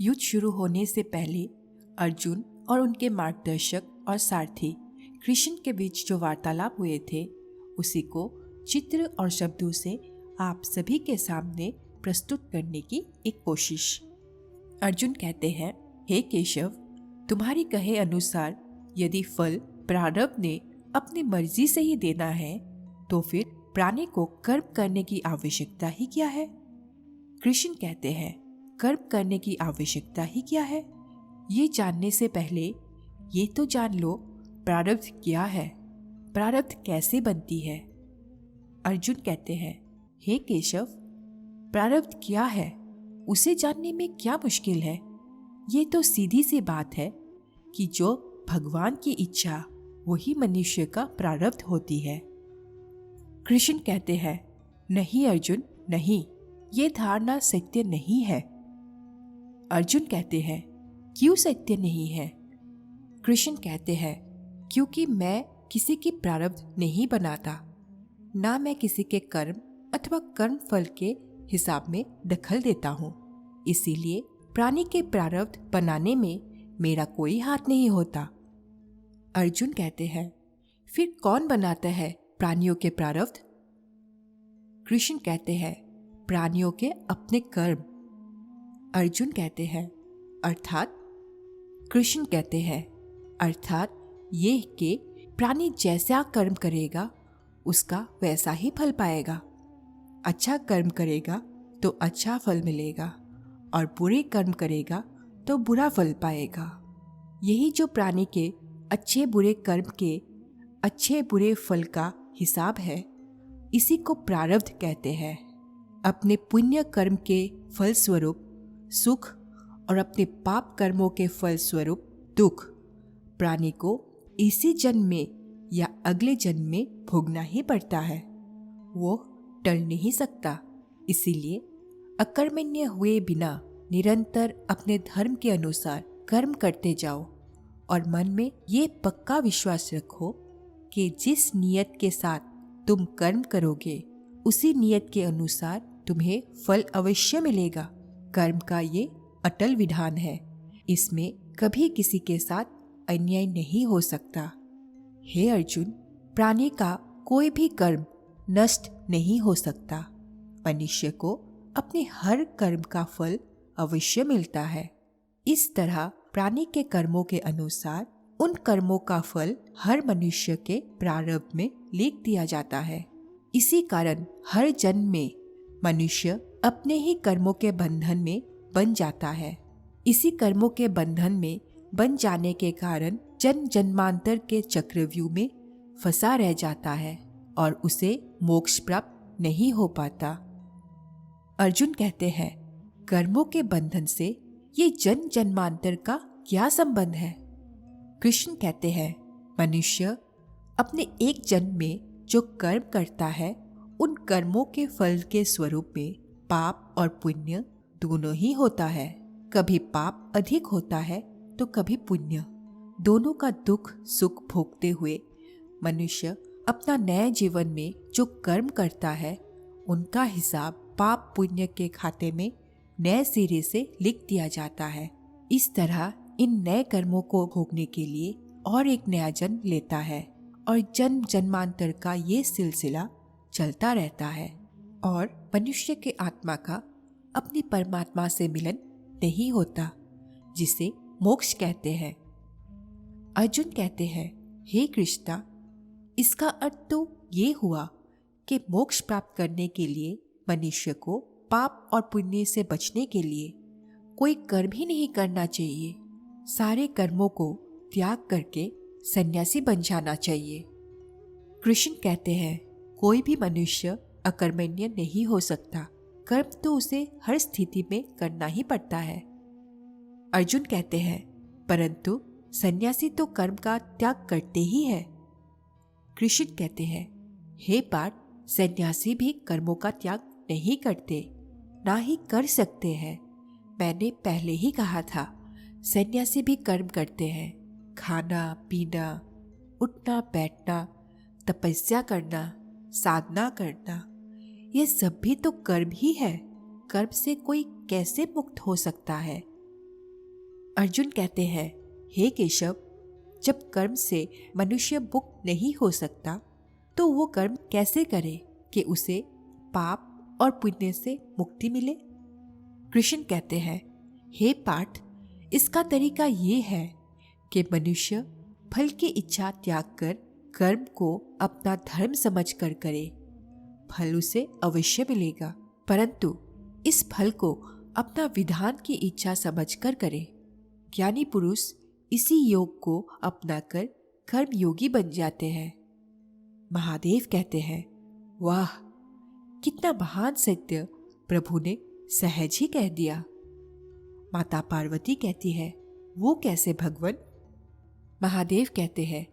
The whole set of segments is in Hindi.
युद्ध शुरू होने से पहले अर्जुन और उनके मार्गदर्शक और सारथी कृष्ण के बीच जो वार्तालाप हुए थे उसी को चित्र और शब्दों से आप सभी के सामने प्रस्तुत करने की एक कोशिश। अर्जुन कहते हैं, हे केशव, तुम्हारी कहे अनुसार यदि फल प्रारब्ध ने अपनी मर्जी से ही देना है तो फिर प्राणी को कर्म करने की आवश्यकता ही क्या है? कृष्ण कहते हैं, कर्म करने की आवश्यकता ही क्या है? ये जानने से पहले ये तो जान लो प्रारब्ध क्या है, प्रारब्ध कैसे बनती है। अर्जुन कहते हैं, हे केशव, प्रारब्ध क्या है उसे जानने में क्या मुश्किल है? ये तो सीधी सी बात है कि जो भगवान की इच्छा वही मनुष्य का प्रारब्ध होती है। कृष्ण कहते हैं, नहीं अर्जुन नहीं, ये धारणा सत्य नहीं है। अर्जुन कहते हैं, क्यों सत्य नहीं है? कृष्ण कहते हैं, क्योंकि मैं किसी की प्रारब्ध नहीं बनाता, ना मैं किसी के कर्म अथवा कर्म फल के हिसाब में दखल देता हूँ, इसीलिए प्राणी के प्रारब्ध बनाने में मेरा कोई हाथ नहीं होता। अर्जुन कहते हैं, फिर कौन बनाता है प्राणियों के प्रारब्ध? कृष्ण कहते हैं, प्राणियों के अपने कर्म। अर्जुन कहते हैं, अर्थात? कृष्ण कहते हैं, अर्थात ये कि प्राणी जैसा कर्म करेगा उसका वैसा ही फल पाएगा। अच्छा कर्म करेगा तो अच्छा फल मिलेगा और बुरे कर्म करेगा तो बुरा फल पाएगा। यही जो प्राणी के अच्छे बुरे कर्म के अच्छे बुरे फल का हिसाब है, इसी को प्रारब्ध कहते हैं। अपने पुण्य कर्म के फल स्वरूप सुख और अपने पाप कर्मों के फल स्वरूप दुख प्राणी को इसी जन्म में या अगले जन्म में भोगना ही पड़ता है, वो टल नहीं सकता। इसीलिए अकर्मण्य हुए बिना निरंतर अपने धर्म के अनुसार कर्म करते जाओ और मन में ये पक्का विश्वास रखो कि जिस नियत के साथ तुम कर्म करोगे उसी नियत के अनुसार तुम्हें फल अवश्य मिलेगा। कर्म का ये अटल विधान है, इसमें कभी किसी के साथ अन्याय नहीं हो सकता। हे अर्जुन, प्राणी का कोई भी कर्म नष्ट नहीं हो सकता। मनुष्य को अपने हर कर्म का फल अवश्य मिलता है। इस तरह प्राणी के कर्मों के अनुसार उन कर्मों का फल हर मनुष्य के प्रारब्ध में लिख दिया जाता है। इसी कारण हर जन्म में मनुष्य अपने ही कर्मों के बंधन में बन जाता है। इसी कर्मों के बंधन में बन जाने के कारण जन्म जन्मांतर के चक्रव्यूह में फंसा रह जाता है और उसे मोक्ष प्राप्त नहीं हो पाता। अर्जुन कहते हैं, कर्मों के बंधन से ये जन्म जन्मांतर का क्या संबंध है? कृष्ण कहते हैं, मनुष्य अपने एक जन्म में जो कर्म करता है उन कर्मों के फल के स्वरूप में पाप और पुण्य दोनों ही होता है। कभी पाप अधिक होता है तो कभी पुण्य। दोनों का दुख सुख भोगते हुए मनुष्य अपना नए जीवन में जो कर्म करता है उनका हिसाब पाप पुण्य के खाते में नए सिरे से लिख दिया जाता है। इस तरह इन नए कर्मों को भोगने के लिए और एक नया जन्म लेता है और जन्म जन्मांतर का ये सिलसिला चलता रहता है और मनुष्य के आत्मा का अपनी परमात्मा से मिलन नहीं होता, जिसे मोक्ष कहते हैं। अर्जुन कहते हैं, हे कृष्णा, इसका अर्थ तो ये हुआ कि मोक्ष प्राप्त करने के लिए मनुष्य को पाप और पुण्य से बचने के लिए कोई कर्म ही नहीं करना चाहिए। सारे कर्मों को त्याग करके सन्यासी बन जाना चाहिए। कृष्ण कहते हैं, कोई भी मनुष्य अकर्मण्य नहीं हो सकता, कर्म तो उसे हर स्थिति में करना ही पड़ता है। अर्जुन कहते हैं, परंतु सन्यासी तो कर्म का त्याग करते ही है। कृष्ण कहते हैं, हे पार्थ, सन्यासी भी कर्मों का त्याग नहीं करते, ना ही कर सकते हैं। मैंने पहले ही कहा था, सन्यासी भी कर्म करते हैं। खाना पीना, उठना बैठना, तपस्या करना, साधना करना, ये सब भी तो कर्म ही है। कर्म से कोई कैसे मुक्त हो सकता है? अर्जुन कहते हैं, हे केशव, जब कर्म से मनुष्य मुक्त नहीं हो सकता तो वो कर्म कैसे करे कि उसे पाप और पुण्य से मुक्ति मिले? कृष्ण कहते हैं, हे पार्थ, इसका तरीका ये है कि मनुष्य फल की इच्छा त्याग कर कर्म को अपना धर्म समझकर करे। फल उसे अवश्य मिलेगा, परंतु इस फल को अपना विधान की इच्छा समझकर करे। ज्ञानी पुरुष इसी योग को अपनाकर कर्म योगी बन जाते हैं। महादेव कहते हैं, वाह, कितना महान सत्य प्रभु ने सहज ही कह दिया। माता पार्वती कहती है, वो कैसे भगवान? महादेव कहते हैं,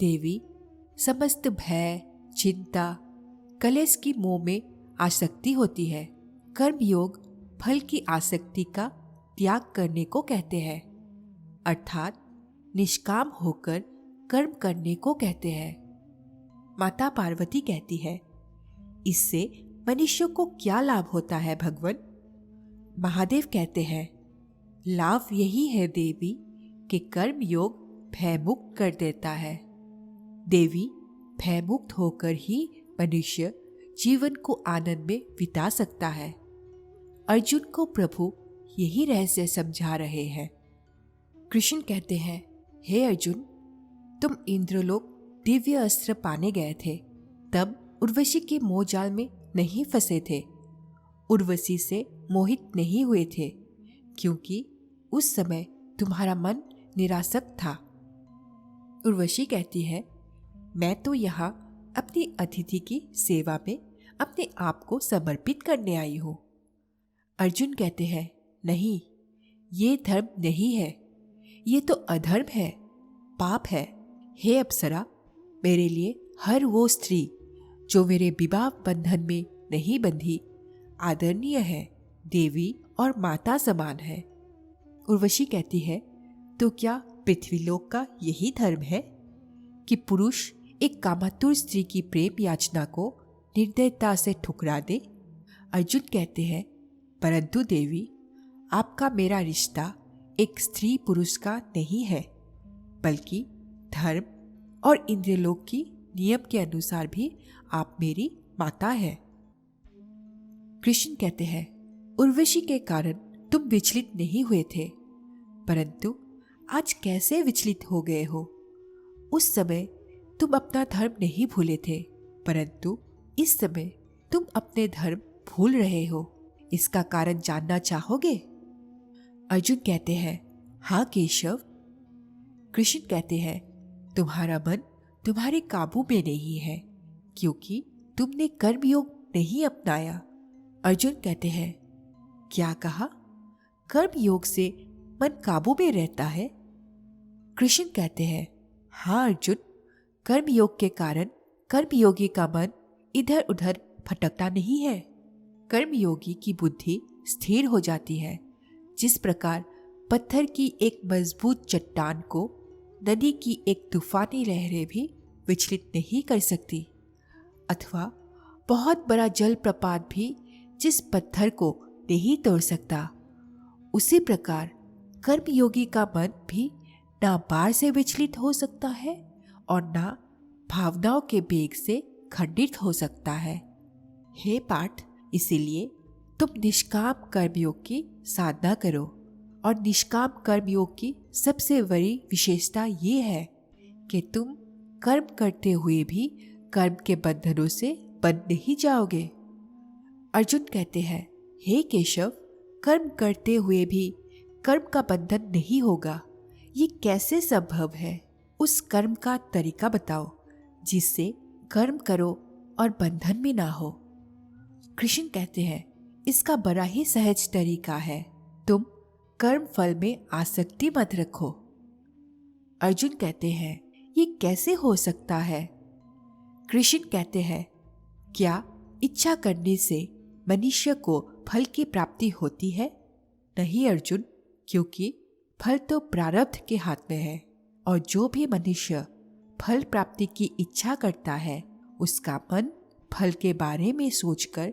देवी, समस्त भय, चिंता, कलेश की मोह में आसक्ति होती है। कर्म योग फल की आसक्ति का त्याग करने को कहते हैं, अर्थात निष्काम होकर कर्म करने को कहते हैं। माता पार्वती कहती है, इससे मनुष्य को क्या लाभ होता है भगवान? महादेव कहते हैं, लाभ यही है देवी कि कर्म योग भयमुक्त कर देता है। देवी, भयमुक्त होकर ही मनुष्य जीवन को आनंद में बिता सकता है। अर्जुन को प्रभु यही रहस्य समझा रहे हैं। कृष्ण कहते हैं, हे अर्जुन, तुम इंद्रलोक दिव्य अस्त्र पाने गए थे, तब उर्वशी के मोहजाल में नहीं फंसे थे, उर्वशी से मोहित नहीं हुए थे, क्योंकि उस समय तुम्हारा मन निरासक्त था। उर्वशी कहती है, मैं तो यहाँ अपनी अतिथि की सेवा में अपने आप को समर्पित करने आई हूँ। अर्जुन कहते हैं, नहीं, ये धर्म नहीं है, ये तो अधर्म है, पाप है। हे अप्सरा, मेरे लिए हर वो स्त्री जो मेरे विवाह बंधन में नहीं बंधी आदरणीय है, देवी और माता समान है। उर्वशी कहती है, तो क्या पृथ्वीलोक का यही धर्म है कि पुरुष एक कामातुर स्त्री की प्रेम याचना को निर्दयता से ठुकरा दे? अर्जुन कहते हैं, परंतु देवी, आपका मेरा रिश्ता एक स्त्री पुरुष का नहीं है, बल्कि धर्म और इंद्रलोक की नियम के अनुसार भी आप मेरी माता है। कृष्ण कहते हैं, उर्वशी के कारण तुम विचलित नहीं हुए थे, परंतु आज कैसे विचलित हो गए हो? उस समय तुम अपना धर्म नहीं भूले थे, परंतु इस समय तुम अपने धर्म भूल रहे हो। इसका कारण जानना चाहोगे? अर्जुन कहते हैं, हाँ केशव। कृष्ण कहते हैं, तुम्हारा मन तुम्हारे काबू में नहीं है, क्योंकि तुमने कर्मयोग नहीं अपनाया। अर्जुन कहते हैं, क्या कहा? कर्मयोग से मन काबू में रहता है? कृष्ण कहते हैं, हाँ अर्जुन, कर्मयोग के कारण कर्मयोगी का मन इधर उधर भटकता नहीं है। कर्मयोगी की बुद्धि स्थिर हो जाती है, जिस प्रकार पत्थर की एक मजबूत चट्टान को नदी की एक तूफानी लहरें भी विचलित नहीं कर सकती, अथवा बहुत बड़ा जलप्रपात भी जिस पत्थर को नहीं तोड़ सकता, उसी प्रकार कर्मयोगी का मन भी ना बाढ़ से विचलित हो सकता है और ना भावनाओं के वेग से खंडित हो सकता है। हे पार्थ, इसीलिए तुम निष्काम कर्मयोग की साधना करो, और निष्काम कर्मयोग की सबसे बड़ी विशेषता ये है कि तुम कर्म करते हुए भी कर्म के बंधनों से बंध नहीं जाओगे। अर्जुन कहते हैं, हे केशव, कर्म करते हुए भी कर्म का बंधन नहीं होगा, ये कैसे संभव है? उस कर्म का तरीका बताओ जिससे कर्म करो और बंधन में ना हो। कृष्ण कहते हैं, इसका बड़ा ही सहज तरीका है, तुम कर्म फल में आसक्ति मत रखो। अर्जुन कहते हैं, ये कैसे हो सकता है? कृष्ण कहते हैं, क्या इच्छा करने से मनुष्य को फल की प्राप्ति होती है? नहीं अर्जुन, क्योंकि फल तो प्रारब्ध के हाथ में है, और जो भी मनुष्य फल प्राप्ति की इच्छा करता है, उसका मन फल के बारे में सोचकर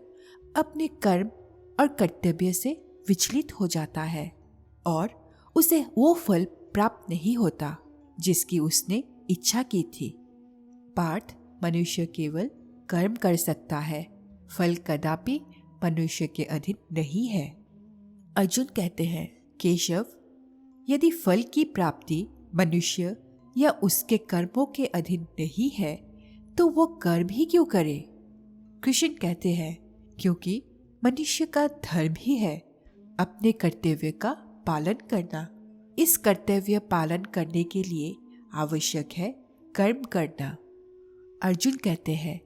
अपने कर्म और कर्तव्य से विचलित हो जाता है और उसे वो फल प्राप्त नहीं होता जिसकी उसने इच्छा की थी। पाठ, मनुष्य केवल कर्म कर सकता है, फल कदापि मनुष्य के अधीन नहीं है। अर्जुन कहते हैं, केशव, यदि फल की प्राप्ति मनुष्य या उसके कर्मों के अधीन नहीं है तो वो कर्म ही क्यों करे? कृष्ण कहते हैं, क्योंकि मनुष्य का धर्म ही है अपने कर्तव्य का पालन करना। इस कर्तव्य पालन करने के लिए आवश्यक है कर्म करना। अर्जुन कहते हैं,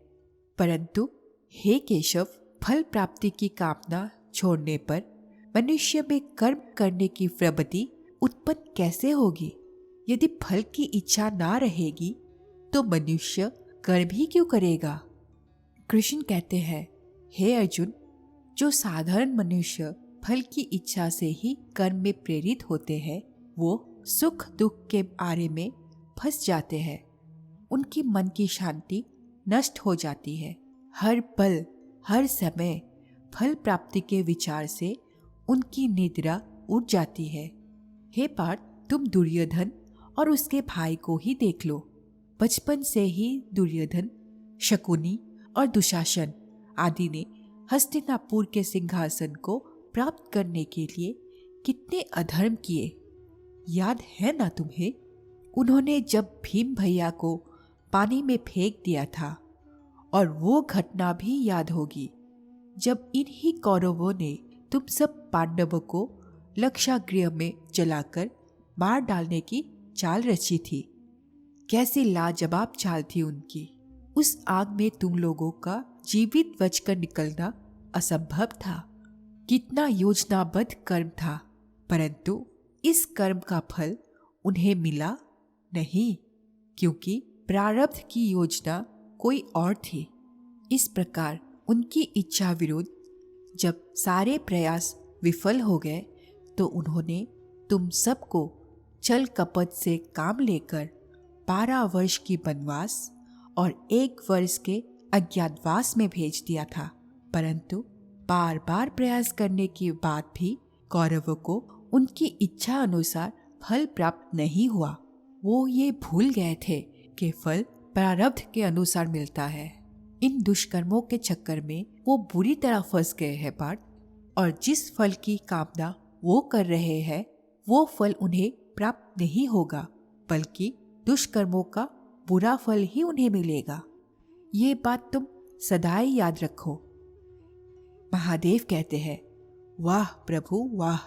परंतु हे केशव, फल प्राप्ति की कामना छोड़ने पर मनुष्य में कर्म करने की प्रवृत्ति उत्पन्न कैसे होगी? यदि फल की इच्छा ना रहेगी तो मनुष्य कर्म ही क्यों करेगा? कृष्ण कहते हैं, हे अर्जुन, जो साधारण मनुष्य फल की इच्छा से ही कर्म में प्रेरित होते हैं, वो सुख दुख के आरे में फंस जाते हैं। उनकी मन की शांति नष्ट हो जाती है। हर पल हर समय फल प्राप्ति के विचार से उनकी निद्रा उड़ जाती है। हे पार्थ, तुम दुर्योधन और उसके भाई को ही देख लो। बचपन से ही दुर्योधन, शकुनी और दुशासन आदि ने हस्तिनापुर के सिंहासन को प्राप्त करने के लिए कितने अधर्म किए, याद है ना तुम्हें? उन्होंने जब भीम भैया को पानी में फेंक दिया था, और वो घटना भी याद होगी जब इन्हीं कौरवों ने तुम सब पांडवों को लक्षागृह में जलाकर मार डालने की चाल रची थी। कैसी लाजवाब चाल थी उनकी। उस आग में तुम लोगों का जीवित बचकर निकलना असंभव था। कितना योजनाबद्ध कर्म था, परंतु इस कर्म का फल उन्हें मिला नहीं, क्योंकि प्रारब्ध की योजना कोई और थी। इस प्रकार उनकी इच्छा विरुद्ध जब सारे प्रयास विफल हो गए तो उन्होंने तुम सबको छल कपट से काम लेकर 12 वर्ष की वनवास और 1 वर्ष के अज्ञातवास में भेज दिया था। परंतु बार बार प्रयास करने के बाद भी कौरवों को उनकी इच्छा अनुसार फल प्राप्त नहीं हुआ। वो ये भूल गए थे कि फल प्रारब्ध के अनुसार मिलता है। इन दुष्कर्मों के चक्कर में वो बुरी तरह फंस गए हैं पार्थ, और जिस फल की कामना वो कर रहे हैं वो फल उन्हें प्राप्त नहीं होगा, बल्कि दुष्कर्मों का बुरा फल ही उन्हें मिलेगा। ये बात तुम सदाई याद रखो। महादेव कहते हैं, वाह प्रभु वाह।